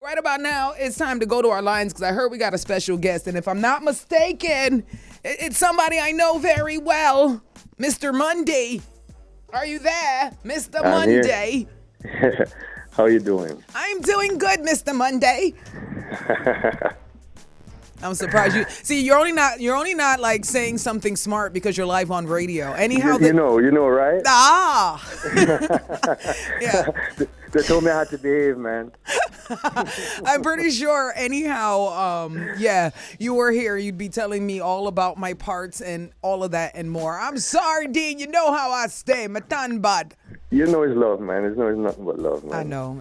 right about now, it's time to go to our lines because I heard we got a special guest. And if I'm not mistaken, it's somebody I know very well, Mr. Mundy. Are you there, Mr. I'm Monday? Here. How you doing? I'm doing good, Mr. Monday. I'm surprised you see. You're only not like saying something smart because you're live on radio. Anyhow, you know, right? Yeah. They told me I had to behave, man. I'm pretty sure. Anyhow, yeah, you were here. You'd be telling me all about my parts and all of that and more. I'm sorry, Dean. You know how I stay, Matan Bud. You know it's love, man. It's nothing but love, man.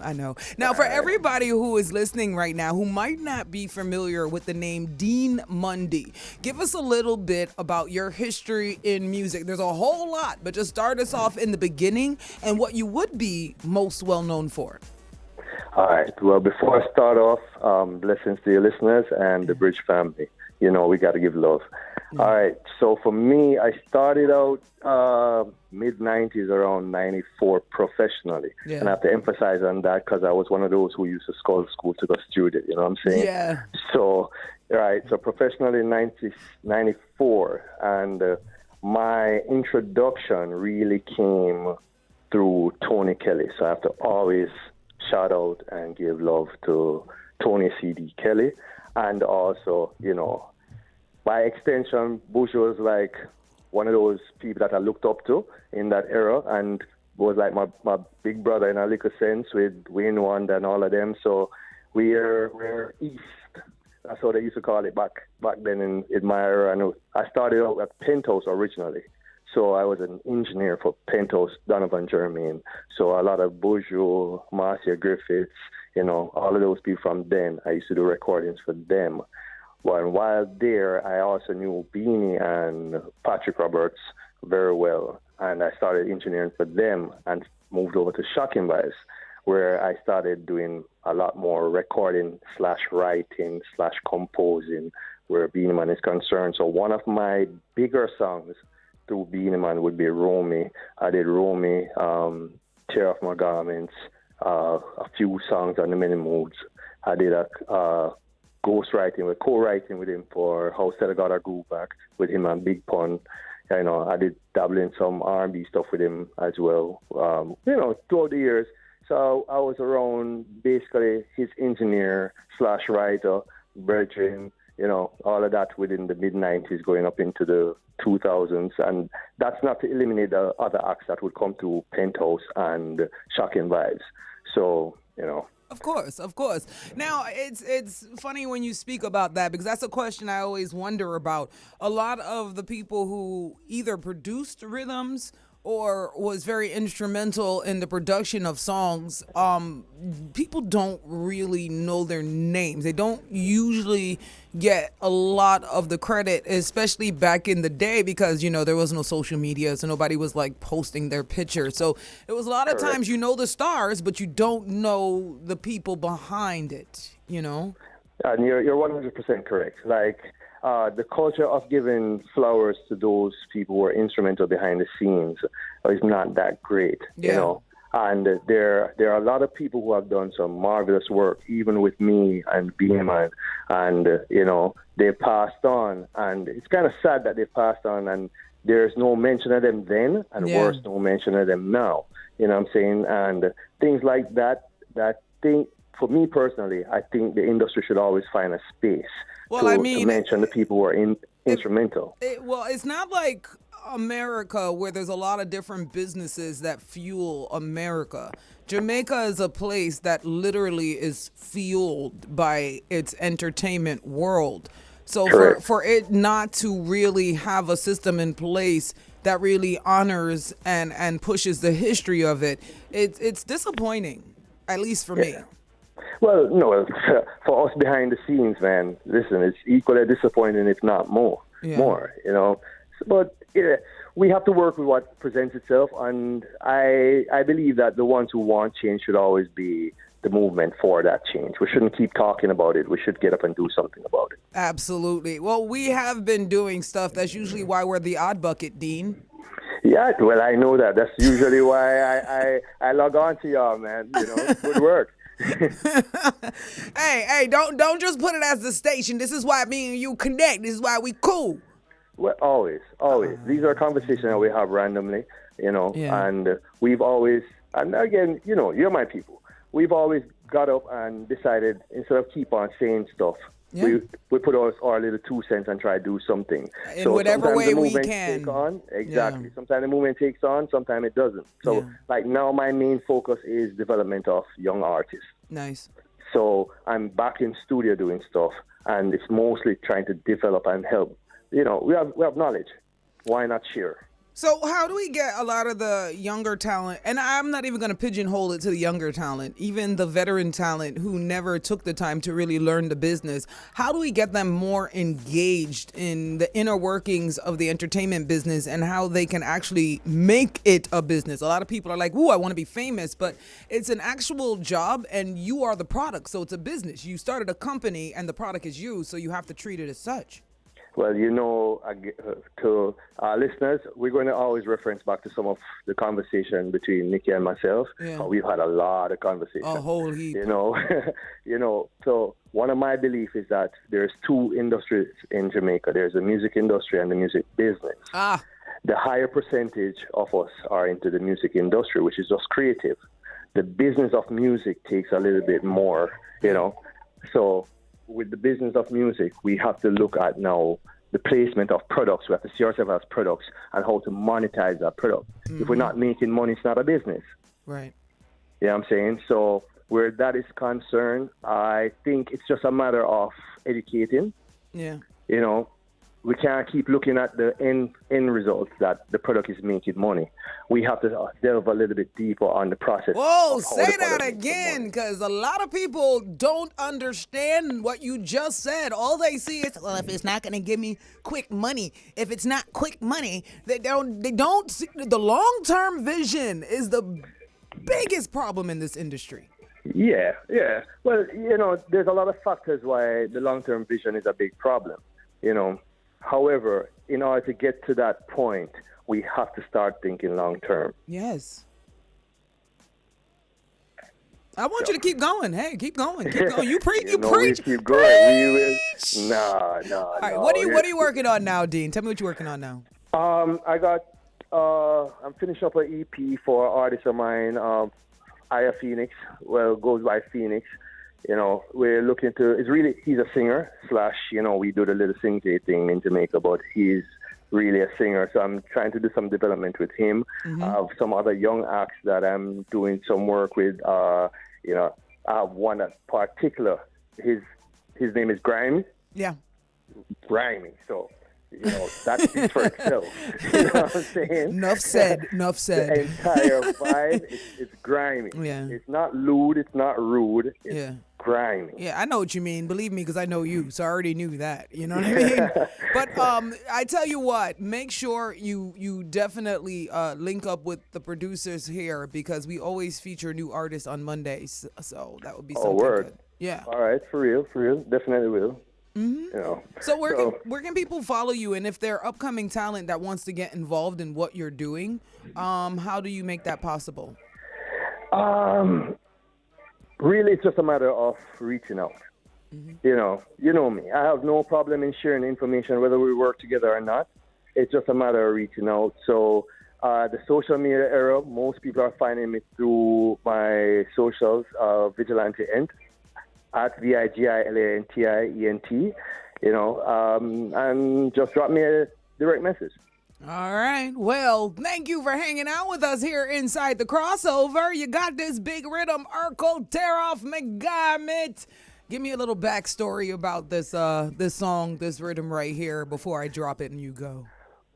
I know. Now, for everybody who is listening right now who might not be familiar with the name Dean Mundy, give us a little bit about your history in music. There's a whole lot, but just start us off in the beginning and what you would be most well known for. All right. Well, before I start off, blessings to your listeners and the Bridge family. You know, we got to give love. Mm-hmm. All right. So for me, I started out mid-90s, around 94, professionally. Yeah. And I have to emphasize on that because I was one of those who used to school to go student. You know what I'm saying? Yeah. So, right. So professionally, 94. And my introduction really came through Tony Kelly. So I have to always shout out and give love to Tony C.D. Kelly. And also, you know, by extension, Bush was like one of those people that I looked up to in that era and was like my big brother in a little sense with Wayne Wonder and all of them. So we're East. That's how they used to call it back then in my era. And I started out at Penthouse originally. So I was an engineer for Penthouse, Donovan Germain. So a lot of Bourgeois, Marcia Griffiths, you know, all of those people from then. I used to do recordings for them. Well, and while there, I also knew Beanie and Patrick Roberts very well. And I started engineering for them and moved over to Shocking Vibes, where I started doing a lot more recording / writing / composing where Beanie Man is concerned. So one of my bigger songs through Beanie Man would be Romy. I did Romy, Tear Off My Garments, a few songs on the Many Moods. I did a co-writing with him for How Stella Got Her Groove Back with him and Big Pun. You know, I did dabble in some R&B stuff with him as well, you know, throughout the years. So I was around basically his engineer / writer, brethren, you know, all of that within the mid-90s going up into the 2000s. And that's not to eliminate the other acts that would come to Penthouse and Shocking Vibes. So, you know. Of course. Now, it's funny when you speak about that because that's a question I always wonder about. A lot of the people who either produced rhythms or was very instrumental in the production of songs, people don't really know their names. They don't usually get a lot of the credit, especially back in the day because, you know, there was no social media, so nobody was like posting their picture. So it was a lot of times you know the stars, but you don't know the people behind it, you know? And you're 100% correct. Like, the culture of giving flowers to those people who are instrumental behind the scenes is not that great, you know. And there are a lot of people who have done some marvelous work, even with me and Beeman, and you know, they passed on, and it's kind of sad that they passed on, and there's no mention of them then, and worse, no mention of them now. You know what I'm saying? And things like that. That thing, for me personally, I think the industry should always find a space. Well, to mention the people who are instrumental. It's not like America where there's a lot of different businesses that fuel America. Jamaica is a place that literally is fueled by its entertainment world. So for it not to really have a system in place that really honors and pushes the history of it, it's disappointing, at least for me. Well, no, for us behind the scenes, man, listen, it's equally disappointing, if not more, you know. But we have to work with what presents itself, and I believe that the ones who want change should always be the movement for that change. We shouldn't keep talking about it. We should get up and do something about it. Absolutely. Well, we have been doing stuff. That's usually why we're the odd bucket, Dean. Yeah, well, I know that. That's usually why I log on to y'all, man. You know, good work. Hey, don't just put it as the station. This is why me and you connect. This is why we cool. Well, always. These are conversations that we have randomly, Yeah. and we've always, and again, you're my people. We've always got up and decided, instead of keep on saying stuff, Yeah. we put our little 2 cents and try to do something. In whatever sometimes way the we movement can. take on. Exactly. Yeah. Sometimes the movement takes on, sometimes it doesn't. So, Yeah. like now, my main focus is development of young artists. Nice. So I'm back in studio doing stuff, and it's mostly trying to develop and help. We have knowledge. Why not share? So how do we get a lot of the younger talent, and I'm not even going to pigeonhole it to the younger talent, even the veteran talent who never took the time to really learn the business, how do we get them more engaged in the inner workings of the entertainment business and how they can actually make it a business? A lot of people are like, ooh, I want to be famous, but it's an actual job and you are the product, so it's a business. You started a company and the product is you, so you have to treat it as such. Well, to our listeners, we're going to always reference back to some of the conversation between Nikki and myself. Yeah. We've had a lot of conversation. A whole heap. So one of my beliefs is that there's two industries in Jamaica. There's the music industry and the music business. The higher percentage of us are into the music industry, which is just creative. The business of music takes a little bit more, So with the business of music, we have to look at now the placement of products. We have to see ourselves as products and how to monetize that product. Mm-hmm. If we're not making money, it's not a business. Right. You know what I'm saying? So where that is concerned, I think it's just a matter of educating. Yeah. We can't keep looking at the end results that the product is making money. We have to delve a little bit deeper on the process. Whoa, of how say the that product makes the again, money. because a lot of people don't understand what you just said. All they see is, well, if it's not going to give me quick money, if it's not quick money, they don't see, the long-term vision is the biggest problem in this industry. Yeah. Well, there's a lot of factors why the long-term vision is a big problem, However, in order to get to that point, we have to start thinking long-term. Yes. I want you to keep going. Hey, keep going. Keep going. You preach. You preach. We keep going. We will. No. All right. What are you working on now, Dean? Tell me what you're working on now. I'm finishing up an EP for an artist of mine, Aya Phoenix. Well, goes by Phoenix. We're looking to, he's a singer / we do the little sing thing in Jamaica, but he's really a singer. So I'm trying to do some development with him. Mm-hmm. I have some other young acts that I'm doing some work with. I have one in particular. His name is Grimy. Yeah. Grimy. So, that speaks for itself. You know what I'm saying? Enough said. The entire vibe is grimy. Yeah. It's not lewd. It's not rude. It's grimy. Yeah, I know what you mean. Believe me, because I know you, so I already knew that. You know what I mean? But I tell you what, make sure you definitely link up with the producers here, because we always feature new artists on Mondays. So that would be something word. good. Yeah. All right, for real, definitely will. Mm-hmm. So where can people follow you, and if they're upcoming talent that wants to get involved in what you're doing, how do you make that possible? Really, it's just a matter of reaching out. Mm-hmm. You know me. I have no problem in sharing information, whether we work together or not. It's just a matter of reaching out. So the social media era, most people are finding me through my socials, Vigilante Ent, at VIGILANTIENT, and just drop me a direct message. All right. Well, thank you for hanging out with us here inside the crossover. You got this big rhythm, Urkel Tear-Off McGarmit. Give me a little backstory about this song, this rhythm right here before I drop it and you go.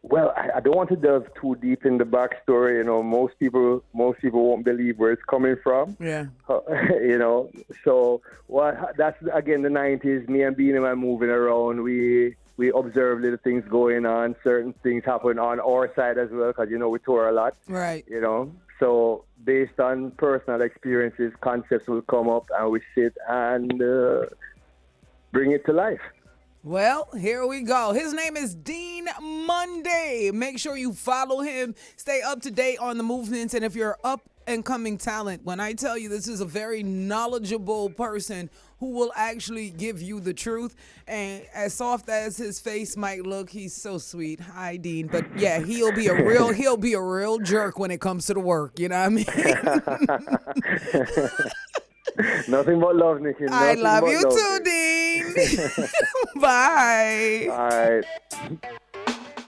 Well, I don't want to delve too deep in the backstory. Most people won't believe where it's coming from. Yeah. So that's again the 90s. Me and Beanie Man moving around. We observe little things going on. Certain things happen on our side as well, because we tour a lot. Right. So based on personal experiences, concepts will come up, and we sit and bring it to life. Well, here we go. His name is Dean Mundy. Make sure you follow him. Stay up to date on the movements. And if you're up incoming talent. When I tell you this is a very knowledgeable person who will actually give you the truth. And as soft as his face might look, he's so sweet. Hi, Dean. But yeah, he'll be a real jerk when it comes to the work. You know what I mean? Nothing but love, Nikki. I Nothing love but you love. too, Dean. Bye. All right.